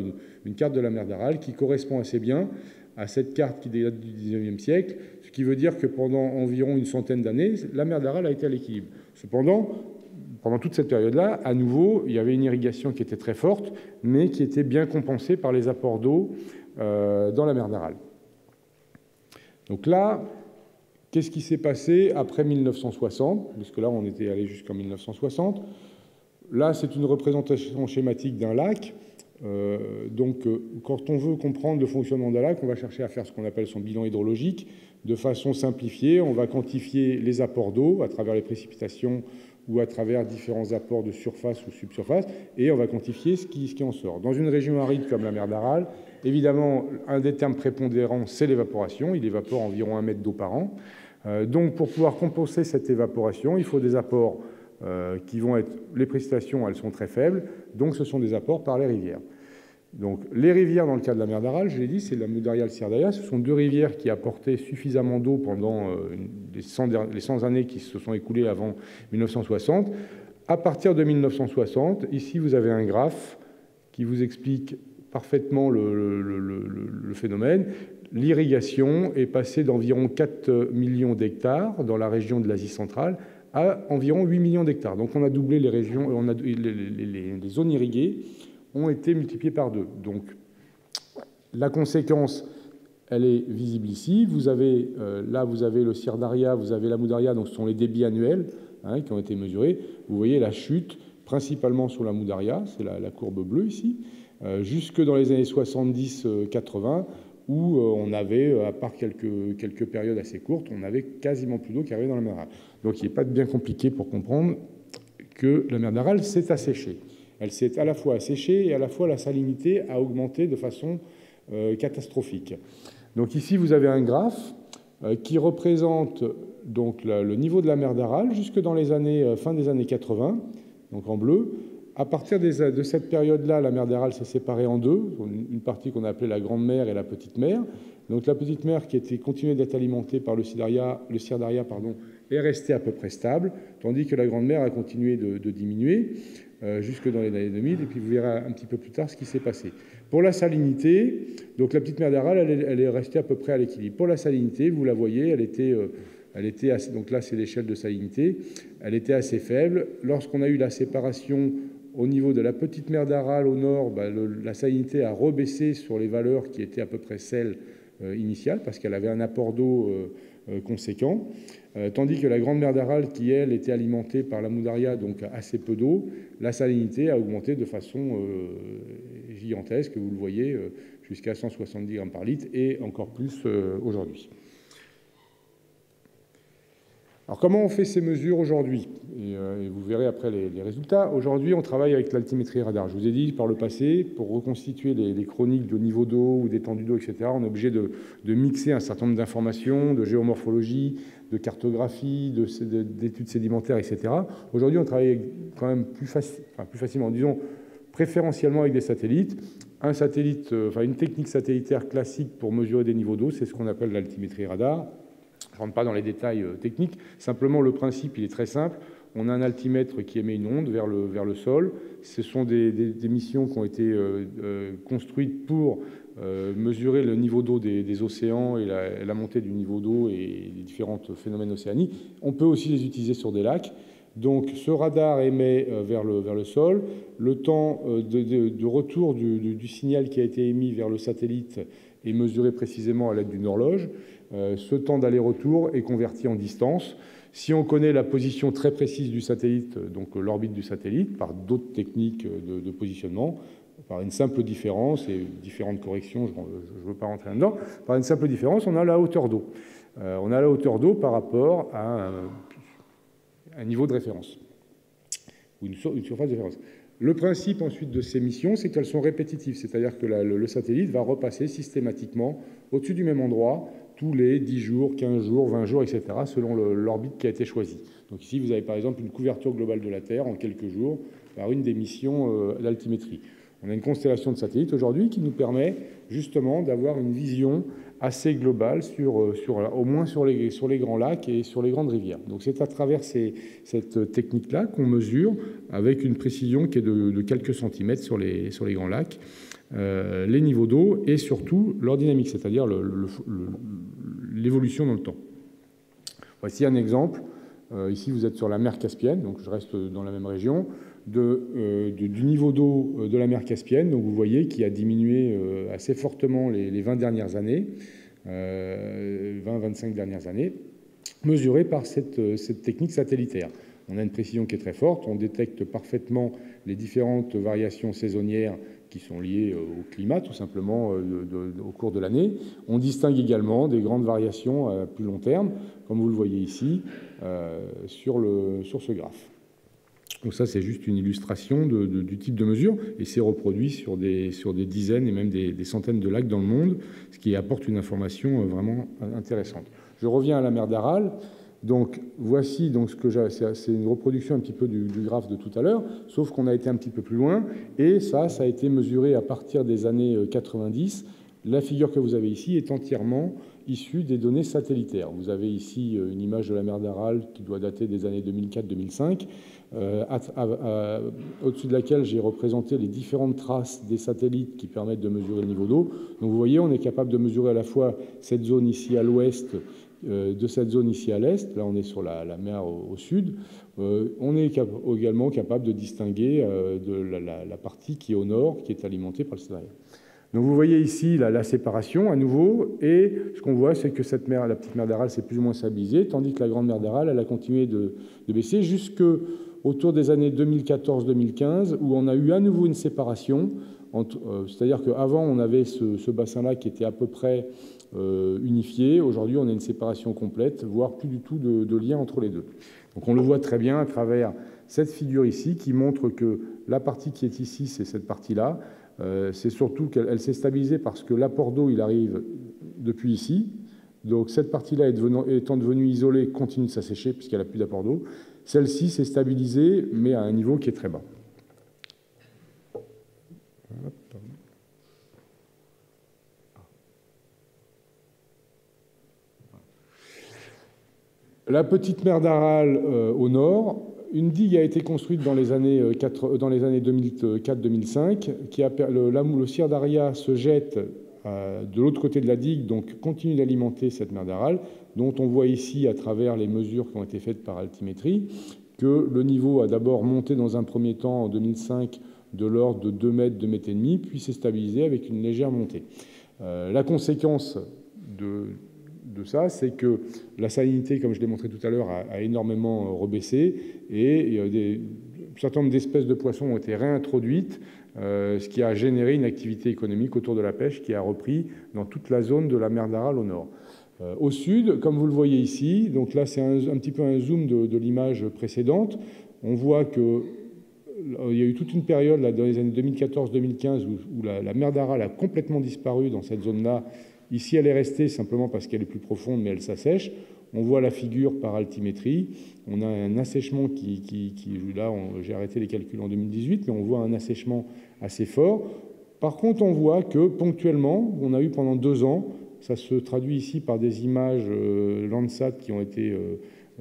une carte de la mer d'Aral qui correspond assez bien à cette carte qui date du XIXe siècle, ce qui veut dire que pendant environ une centaine d'années, la mer d'Aral a été à l'équilibre. Cependant, pendant toute cette période-là, à nouveau, il y avait une irrigation qui était très forte, mais qui était bien compensée par les apports d'eau dans la mer d'Aral. Donc là, qu'est-ce qui s'est passé après 1960? Parce que là, on était allé jusqu'en 1960. Là, c'est une représentation schématique d'un lac. Quand on veut comprendre le fonctionnement d'un lac, on va chercher à faire ce qu'on appelle son bilan hydrologique. De façon simplifiée, on va quantifier les apports d'eau à travers les précipitations ou à travers différents apports de surface ou subsurface, et on va quantifier ce qui en sort. Dans une région aride comme la mer d'Aral, évidemment, un des termes prépondérants, c'est l'évaporation. Il évapore environ 1 mètre d'eau par an. Donc, pour pouvoir compenser cette évaporation, il faut des apports qui vont être... Les précipitations, elles sont très faibles, donc ce sont des apports par les rivières. Donc, les rivières, dans le cas de la mer d'Aral, je l'ai dit, c'est la Moudaria et le Sirdaria. Ce sont deux rivières qui apportaient suffisamment d'eau pendant les 100 années qui se sont écoulées avant 1960. À partir de 1960, ici, vous avez un graphe qui vous explique parfaitement le phénomène. L'irrigation est passée d'environ 4 millions d'hectares dans la région de l'Asie centrale à environ 8 millions d'hectares. Donc, on a doublé les régions, les zones irriguées ont été multipliés par 2. Donc, la conséquence, elle est visible ici. Vous avez, là, vous avez le Sirdaria, vous avez la Moudaria, donc ce sont les débits annuels qui ont été mesurés. Vous voyez la chute, principalement sur la Moudaria, c'est la courbe bleue ici, jusque dans les années 70-80, où on avait, à part quelques périodes assez courtes, on avait quasiment plus d'eau qui arrivait dans la mer d'Aral. Donc, il n'est pas bien compliqué pour comprendre que la mer d'Aral s'est asséchée. Elle s'est à la fois asséchée et à la fois la salinité a augmenté de façon catastrophique. Donc ici, vous avez un graphe qui représente donc le niveau de la mer d'Aral jusque dans les années, fin des années 80, donc en bleu. À partir de cette période-là, la mer d'Aral s'est séparée en deux, une partie qu'on a appelée la Grande Mer et la Petite Mer. Donc la Petite Mer, qui était continuée d'être alimentée par le Sirdaria, est restée à peu près stable, tandis que la Grande Mer a continué de diminuer jusque dans les années 2000, et puis vous verrez un petit peu plus tard ce qui s'est passé. Pour la salinité, donc la petite mer d'Aral, elle est restée à peu près à l'équilibre. Pour la salinité, vous la voyez, elle était assez, donc là c'est l'échelle de salinité, elle était assez faible. Lorsqu'on a eu la séparation au niveau de la petite mer d'Aral au nord, la salinité a rebaissé sur les valeurs qui étaient à peu près celles initiales, parce qu'elle avait un apport d'eau conséquent, tandis que la grande mer d'Aral, qui elle était alimentée par la Moudaria, donc assez peu d'eau, la salinité a augmenté de façon gigantesque, vous le voyez, jusqu'à 170 grammes par litre, et encore plus aujourd'hui. Alors comment on fait ces mesures aujourd'hui? Et vous verrez après les résultats. Aujourd'hui, on travaille avec l'altimétrie radar. Je vous ai dit par le passé, pour reconstituer les chroniques de niveau d'eau ou d'étendue d'eau, etc., on est obligé de mixer un certain nombre d'informations, de géomorphologie, de cartographie, d'études sédimentaires, etc. Aujourd'hui, on travaille quand même plus facilement, disons, préférentiellement avec des satellites. Un satellite, une technique satellitaire classique pour mesurer des niveaux d'eau, c'est ce qu'on appelle l'altimétrie radar. Je ne rentre pas dans les détails techniques, simplement le principe, il est très simple. On a un altimètre qui émet une onde vers le sol. Ce sont des missions qui ont été construites pour mesurer le niveau d'eau des océans et la montée du niveau d'eau et les différents phénomènes océaniques. On peut aussi les utiliser sur des lacs. Donc ce radar émet vers le sol. Le temps de retour du signal qui a été émis vers le satellite est mesuré précisément à l'aide d'une horloge. Ce temps d'aller-retour est converti en distance. Si on connaît la position très précise du satellite, donc l'orbite du satellite, par d'autres techniques de positionnement, par une simple différence et différentes corrections, je ne veux pas rentrer là-dedans, par une simple différence, on a la hauteur d'eau. On a la hauteur d'eau par rapport à un niveau de référence, ou une surface de référence. Le principe ensuite de ces missions, c'est qu'elles sont répétitives, c'est-à-dire que le satellite va repasser systématiquement au-dessus du même endroit tous les 10 jours, 15 jours, 20 jours, etc., selon l'orbite qui a été choisie. Donc ici, vous avez par exemple une couverture globale de la Terre en quelques jours par une des missions d'altimétrie. On a une constellation de satellites aujourd'hui qui nous permet justement d'avoir une vision assez globale au moins sur les grands lacs et sur les grandes rivières. Donc c'est à travers cette technique-là qu'on mesure avec une précision qui est de quelques centimètres sur les grands lacs les niveaux d'eau et surtout leur dynamique, c'est-à-dire l'évolution dans le temps. Voici un exemple ici vous êtes sur la mer Caspienne, donc je reste dans la même région, du niveau d'eau de la mer Caspienne. Donc vous voyez qu'il a diminué assez fortement les 20 dernières années, 20-25 dernières années, mesuré par cette technique satellitaire. On a une précision qui est très forte, on détecte parfaitement les différentes variations saisonnières qui sont liées au climat, tout simplement, au cours de l'année. On distingue également des grandes variations à plus long terme, comme vous le voyez ici, sur ce graphe. Donc ça, c'est juste une illustration du type de mesure, et c'est reproduit sur des dizaines et même des centaines de lacs dans le monde, ce qui apporte une information vraiment intéressante. Je reviens à la mer d'Aral. Donc voici donc ce que c'est une reproduction un petit peu du graphe de tout à l'heure, sauf qu'on a été un petit peu plus loin, et ça a été mesuré à partir des années 90. La figure que vous avez ici est entièrement issue des données satellitaires. Vous avez ici une image de la mer d'Aral qui doit dater des années 2004-2005, au-dessus de laquelle j'ai représenté les différentes traces des satellites qui permettent de mesurer le niveau d'eau. Donc vous voyez, on est capable de mesurer à la fois cette zone ici à l'ouest, de cette zone ici à l'est, là on est sur la mer au sud, on est également capable de distinguer de la partie qui est au nord, qui est alimentée par le Sahara. Donc vous voyez ici la séparation à nouveau, et ce qu'on voit, c'est que cette mer, la petite mer d'Aral, s'est plus ou moins stabilisée, tandis que la grande mer d'Aral, elle a continué de baisser jusqu'autour des années 2014-2015, où on a eu à nouveau une séparation, c'est-à-dire qu'avant on avait ce bassin-là qui était à peu près unifié. Aujourd'hui, on a une séparation complète, voire plus du tout de lien entre les deux. Donc on le voit très bien à travers cette figure ici, qui montre que la partie qui est ici, c'est cette partie-là. C'est surtout qu'elle s'est stabilisée parce que l'apport d'eau, il arrive depuis ici. Donc cette partie-là, étant devenue isolée, continue de s'assécher puisqu'elle n'a plus d'apport d'eau. Celle-ci s'est stabilisée, mais à un niveau qui est très bas. La petite mer d'Aral au nord, une digue a été construite dans les années 2004-2005. Le Sir Daria se jette de l'autre côté de la digue, donc continue d'alimenter cette mer d'Aral, dont on voit ici, à travers les mesures qui ont été faites par altimétrie, que le niveau a d'abord monté dans un premier temps, en 2005, de l'ordre de 2 mètres, 2 mètres et demi, puis s'est stabilisé avec une légère montée. La conséquence de ça, c'est que la salinité, comme je l'ai montré tout à l'heure, a énormément rebaissé, et un certain nombre d'espèces de poissons ont été réintroduites, ce qui a généré une activité économique autour de la pêche qui a repris dans toute la zone de la mer d'Aral au nord. Au sud, comme vous le voyez ici, donc là c'est un petit peu un zoom de l'image précédente, on voit que il y a eu toute une période là, dans les années 2014-2015 où la mer d'Aral a complètement disparu dans cette zone-là. Ici, elle est restée simplement parce qu'elle est plus profonde, mais elle s'assèche. On voit la figure par altimétrie. On a un assèchement là, j'ai arrêté les calculs en 2018, mais on voit un assèchement assez fort. Par contre, on voit que ponctuellement, on a eu pendant 2 ans, ça se traduit ici par des images Landsat qui ont été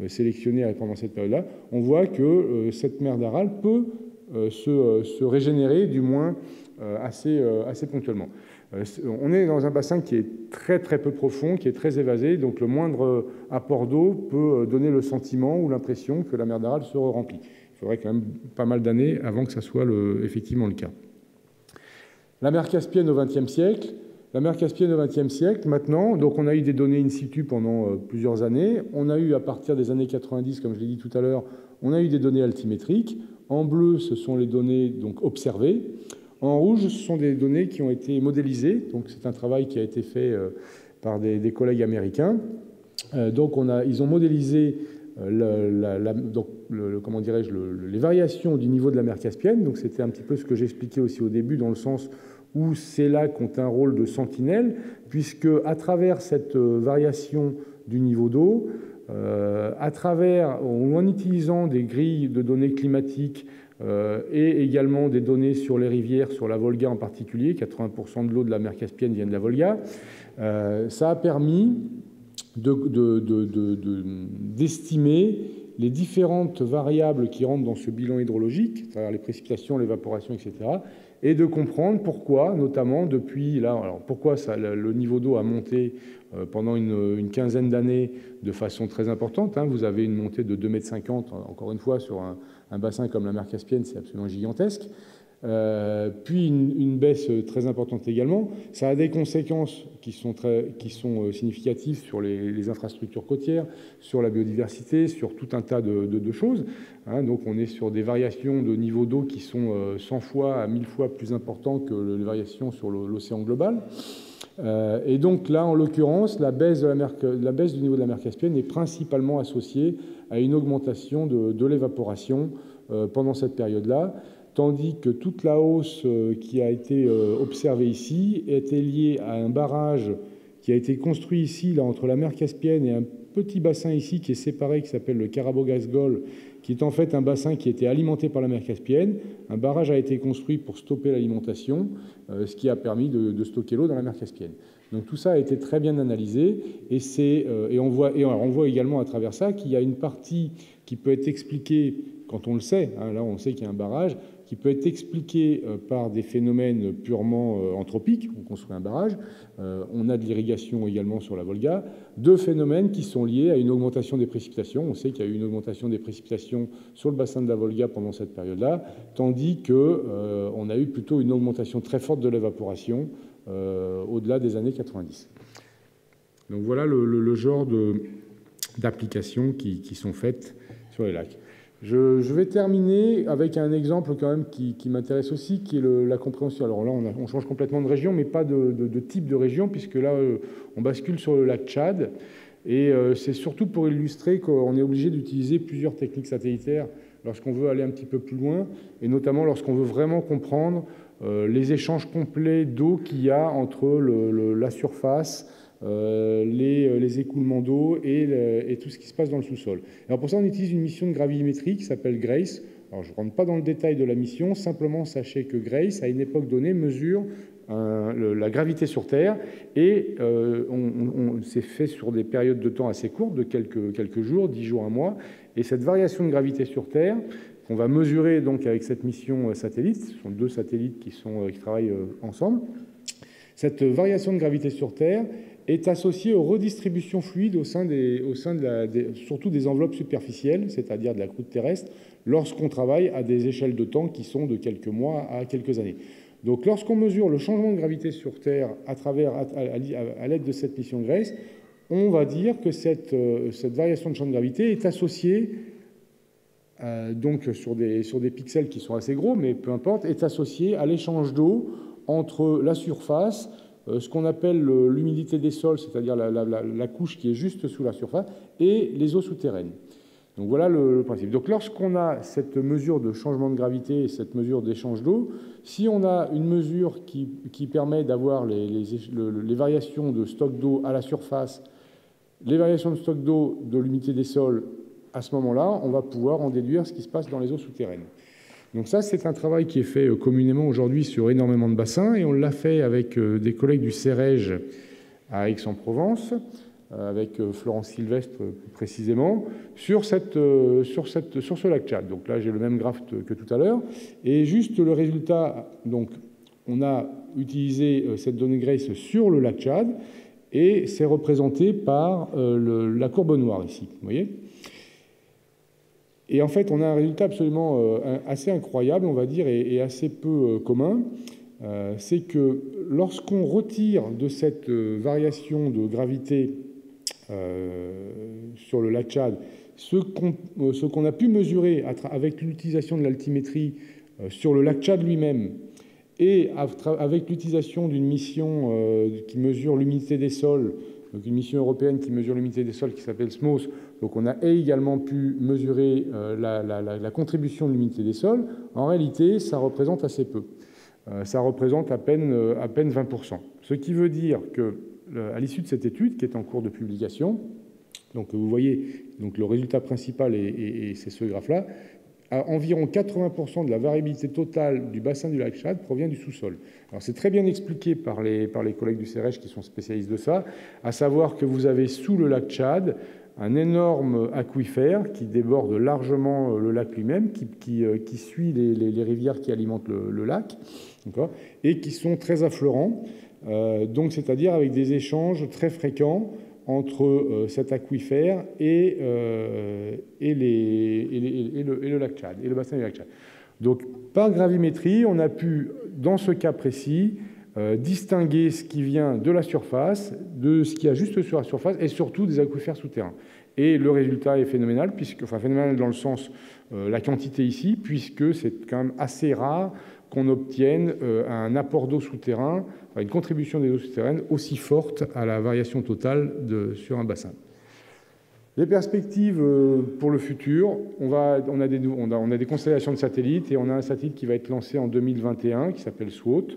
sélectionnées pendant cette période-là, on voit que cette mer d'Aral peut se régénérer, du moins assez ponctuellement. On est dans un bassin qui est très très peu profond, qui est très évasé, donc le moindre apport d'eau peut donner le sentiment ou l'impression que la mer d'Aral se remplit. Il faudrait quand même pas mal d'années avant que ça soit effectivement le cas. La mer Caspienne au XXe siècle. La mer Caspienne au XXe siècle, maintenant, donc on a eu des données in situ pendant plusieurs années. On a eu, à partir des années 90, comme je l'ai dit tout à l'heure, on a eu des données altimétriques. En bleu, ce sont les données donc observées. En rouge, ce sont des données qui ont été modélisées. Donc c'est un travail qui a été fait par des collègues américains. Donc ils ont modélisé comment dirais-je, les variations du niveau de la mer Caspienne. Donc c'était un petit peu ce que j'expliquais aussi au début, dans le sens où ces lacs ont un rôle de sentinelle, puisque à travers cette variation du niveau d'eau, en utilisant des grilles de données climatiques et également des données sur les rivières, sur la Volga en particulier, 80% de l'eau de la mer Caspienne vient de la Volga, ça a permis d'estimer les différentes variables qui rentrent dans ce bilan hydrologique, c'est-à-dire les précipitations, l'évaporation, etc., et de comprendre pourquoi, notamment depuis là, alors pourquoi le niveau d'eau a monté pendant une quinzaine d'années de façon très importante. Vous avez une montée de 2,50 m, encore une fois, sur un bassin comme la mer Caspienne, c'est absolument gigantesque. Puis une baisse très importante également. Ça a des conséquences qui sont significatives sur les infrastructures côtières, sur la biodiversité, sur tout un tas de choses. Donc on est sur des variations de niveau d'eau qui sont 100 fois à 1000 fois plus importantes que les variations sur l'océan global. Et donc là, en l'occurrence, la baisse du niveau de la mer Caspienne est principalement associée à une augmentation de l'évaporation pendant cette période-là, tandis que toute la hausse qui a été observée ici était liée à un barrage qui a été construit ici, là, entre la mer Caspienne et un petit bassin ici qui est séparé, qui s'appelle le Karabogaz-Gol, qui est en fait un bassin qui était alimenté par la mer Caspienne. Un barrage a été construit pour stopper l'alimentation, ce qui a permis de stocker l'eau dans la mer Caspienne. Donc tout ça a été très bien analysé, et on voit également à travers ça qu'il y a une partie qui peut être expliquée, quand on le sait, là on sait qu'il y a un barrage, qui peut être expliqué par des phénomènes purement anthropiques. On construit un barrage, on a de l'irrigation également sur la Volga, deux phénomènes qui sont liés à une augmentation des précipitations. On sait qu'il y a eu une augmentation des précipitations sur le bassin de la Volga pendant cette période-là, tandis qu'on a eu plutôt une augmentation très forte de l'évaporation au-delà des années 90. Donc voilà le genre d'applications qui sont faites sur les lacs. Je vais terminer avec un exemple quand même qui m'intéresse aussi, qui est la compréhension. Alors là, on change complètement de région, mais pas de type de région, puisque là, on bascule sur le lac Tchad. Et c'est surtout pour illustrer qu'on est obligé d'utiliser plusieurs techniques satellitaires lorsqu'on veut aller un petit peu plus loin, et notamment lorsqu'on veut vraiment comprendre les échanges complets d'eau qu'il y a entre la surface, les écoulements d'eau et tout ce qui se passe dans le sous-sol. Alors pour ça, on utilise une mission de gravimétrie qui s'appelle GRACE. Alors je ne rentre pas dans le détail de la mission, simplement sachez que GRACE, à une époque donnée, mesure la gravité sur Terre, et on s'est fait sur des périodes de temps assez courtes, de quelques jours, 10 jours, 1 mois, et cette variation de gravité sur Terre, qu'on va mesurer donc avec cette mission satellite, ce sont 2 satellites qui travaillent ensemble, cette variation de gravité sur Terre est associée aux redistributions fluides au sein surtout des enveloppes superficielles, c'est-à-dire de la croûte terrestre, lorsqu'on travaille à des échelles de temps qui sont de quelques mois à quelques années. Donc lorsqu'on mesure le changement de gravité sur Terre à l'aide de cette mission GRACE, on va dire que cette variation de champ de gravité est associée, donc sur des pixels qui sont assez gros, mais peu importe, est associée à l'échange d'eau entre la surface, ce qu'on appelle l'humidité des sols, c'est-à-dire la couche qui est juste sous la surface, et les eaux souterraines. Donc voilà le principe. Donc lorsqu'on a cette mesure de changement de gravité et cette mesure d'échange d'eau, si on a une mesure qui permet d'avoir les variations de stock d'eau à la surface, les variations de stock d'eau de l'humidité des sols, à ce moment-là, on va pouvoir en déduire ce qui se passe dans les eaux souterraines. Donc ça, c'est un travail qui est fait communément aujourd'hui sur énormément de bassins, et on l'a fait avec des collègues du CEREG à Aix-en-Provence, avec Florence Sylvestre plus précisément, sur ce lac Tchad. Donc là, j'ai le même graphe que tout à l'heure. Et juste le résultat, donc on a utilisé cette donnée GRACE sur le lac Tchad, et c'est représenté par la courbe noire ici, vous voyez. Et en fait, on a un résultat absolument assez incroyable, on va dire, et assez peu commun. C'est que lorsqu'on retire de cette variation de gravité sur le lac Tchad ce qu'on a pu mesurer avec l'utilisation de l'altimétrie sur le lac Tchad lui-même, et avec l'utilisation d'une mission qui mesure l'humidité des sols, donc une mission européenne qui mesure l'humidité des sols qui s'appelle SMOS. Donc on a également pu mesurer la contribution de l'humidité des sols. En réalité, ça représente assez peu. Ça représente à peine 20%. Ce qui veut dire qu'à l'issue de cette étude, qui est en cours de publication, donc vous voyez donc le résultat principal, et c'est ce graphe-là, environ 80% de la variabilité totale du bassin du lac Tchad provient du sous-sol. Alors c'est très bien expliqué par les collègues du CEREG qui sont spécialistes de ça, à savoir que vous avez sous le lac Tchad un énorme aquifère qui déborde largement le lac lui-même, qui suit les rivières qui alimentent le lac, et qui sont très affleurants, donc c'est-à-dire avec des échanges très fréquents entre cet aquifère et le lac Tchad, et le bassin du lac Tchad. Donc, par gravimétrie, on a pu, dans ce cas précis, distinguer ce qui vient de la surface, de ce qu'il y a juste sur la surface, et surtout des aquifères souterrains. Et le résultat est phénoménal, phénoménal dans le sens la quantité ici, puisque c'est quand même assez rare qu'on obtienne un apport d'eau souterrain, une contribution des eaux souterraines aussi forte à la variation totale sur un bassin. Les perspectives pour le futur, on a des constellations de satellites, et on a un satellite qui va être lancé en 2021, qui s'appelle SWOT.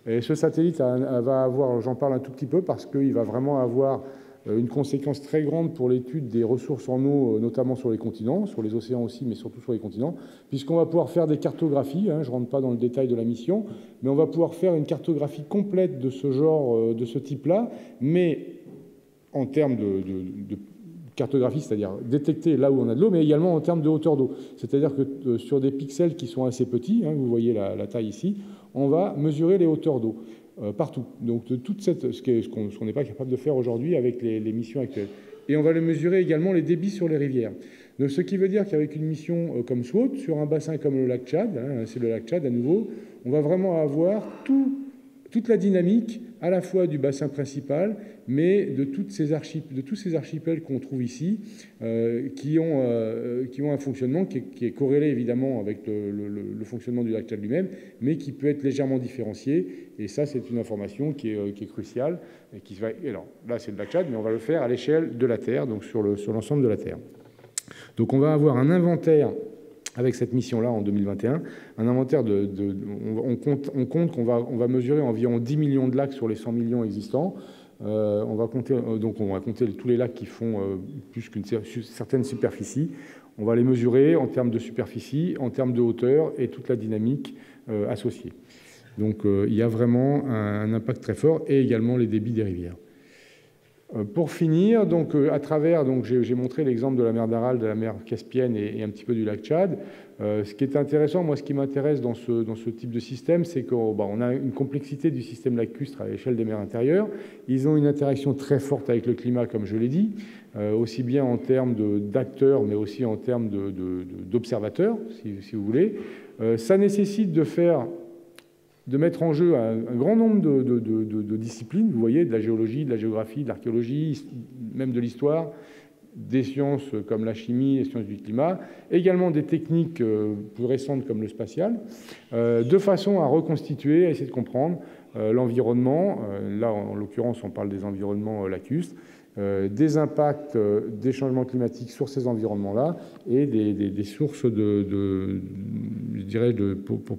Et ce satellite va avoir, j'en parle un tout petit peu, parce qu'il va vraiment avoir une conséquence très grande pour l'étude des ressources en eau, notamment sur les continents, sur les océans aussi, mais surtout sur les continents, puisqu'on va pouvoir faire des cartographies, je ne rentre pas dans le détail de la mission, mais on va pouvoir faire une cartographie complète de ce genre, de ce type-là, mais en termes de cartographie, c'est-à-dire détecter là où on a de l'eau, mais également en termes de hauteur d'eau. C'est-à-dire que sur des pixels qui sont assez petits, vous voyez la taille ici, on va mesurer les hauteurs d'eau partout. Donc toute ce qu'on n'est pas capable de faire aujourd'hui avec les missions actuelles. Et on va le mesurer également les débits sur les rivières. Donc, ce qui veut dire qu'avec une mission comme SWOT, sur un bassin comme le lac Tchad, c'est le lac Tchad à nouveau, on va vraiment avoir toute la dynamique à la fois du bassin principal, mais de tous ces archipels qu'on trouve ici, qui ont un fonctionnement qui est corrélé évidemment avec le fonctionnement du lac Tchad lui-même, mais qui peut être légèrement différencié. Et ça, c'est une information qui est cruciale. Alors, là, c'est le lac Tchad, mais on va le faire à l'échelle de la Terre, donc sur l'ensemble de la Terre. Donc on va avoir un inventaire avec cette mission-là en 2021, un inventaire on compte qu'on va mesurer environ 10 millions de lacs sur les 100 millions existants. On va compter tous les lacs qui font plus qu'une certaine superficie. On va les mesurer en termes de superficie, en termes de hauteur et toute la dynamique associée. Donc il y a vraiment un impact très fort, et également les débits des rivières. Pour finir, donc, à travers, j'ai montré l'exemple de la mer d'Aral, de la mer Caspienne et un petit peu du lac Tchad. Ce qui est intéressant, moi, ce qui m'intéresse dans ce type de système, c'est qu'on a une complexité du système lacustre à l'échelle des mers intérieures. Ils ont une interaction très forte avec le climat, comme je l'ai dit, aussi bien en termes d'acteurs, mais aussi en termes d'observateurs, si vous voulez. Ça nécessite de mettre en jeu un grand nombre de disciplines, vous voyez, de la géologie, de la géographie, de l'archéologie, même de l'histoire, des sciences comme la chimie, les sciences du climat, également des techniques plus récentes comme le spatial, de façon à reconstituer, à essayer de comprendre l'environnement. Là, en l'occurrence, on parle des environnements lacustres, des impacts des changements climatiques sur ces environnements-là, et des sources je dirais,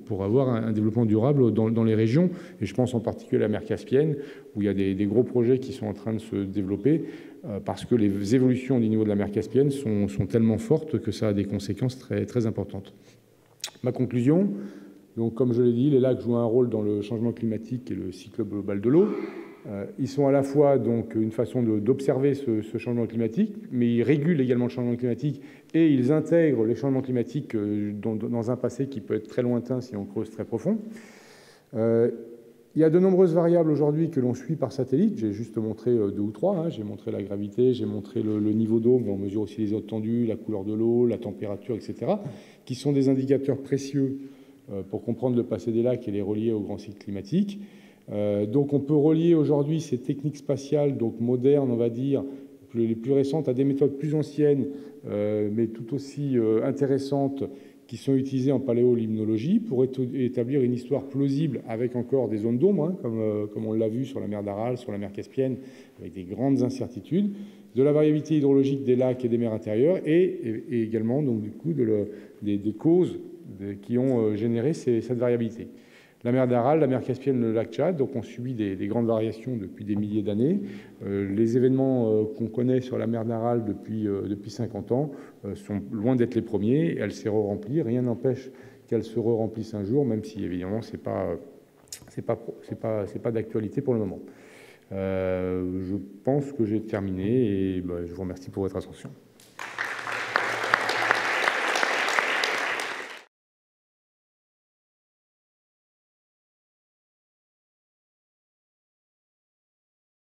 pour avoir un développement durable dans les régions. Et je pense en particulier à la mer Caspienne, où il y a des gros projets qui sont en train de se développer, parce que les évolutions du niveau de la mer Caspienne sont tellement fortes que ça a des conséquences très, très importantes. Ma conclusion, donc, comme je l'ai dit, les lacs jouent un rôle dans le changement climatique et le cycle global de l'eau. Ils sont à la fois donc une façon d'observer ce changement climatique, mais ils régulent également le changement climatique, et ils intègrent les changements climatiques dans un passé qui peut être très lointain si on creuse très profond. Il y a de nombreuses variables aujourd'hui que l'on suit par satellite. J'ai juste montré 2 ou 3. J'ai montré la gravité, j'ai montré le niveau d'eau, mais on mesure aussi les eaux tendues, la couleur de l'eau, la température, etc., qui sont des indicateurs précieux pour comprendre le passé des lacs et les relier au grand cycle climatique. Donc on peut relier aujourd'hui ces techniques spatiales, donc modernes, on va dire, les plus récentes, à des méthodes plus anciennes, mais tout aussi intéressantes, qui sont utilisées en paléolimnologie pour établir une histoire plausible avec encore des zones d'ombre, comme on l'a vu sur la mer d'Aral, sur la mer Caspienne, avec des grandes incertitudes, de la variabilité hydrologique des lacs et des mers intérieures, et également donc, du coup, des causes qui ont généré cette variabilité. La mer d'Aral, la mer Caspienne, le lac Tchad, donc on subit des grandes variations depuis des milliers d'années. Les événements qu'on connaît sur la mer d'Aral depuis 50 ans sont loin d'être les premiers. Elle s'est re-remplie. Rien n'empêche qu'elle se re-remplisse un jour, même si évidemment c'est pas d'actualité pour le moment. Je pense que j'ai terminé et je vous remercie pour votre attention.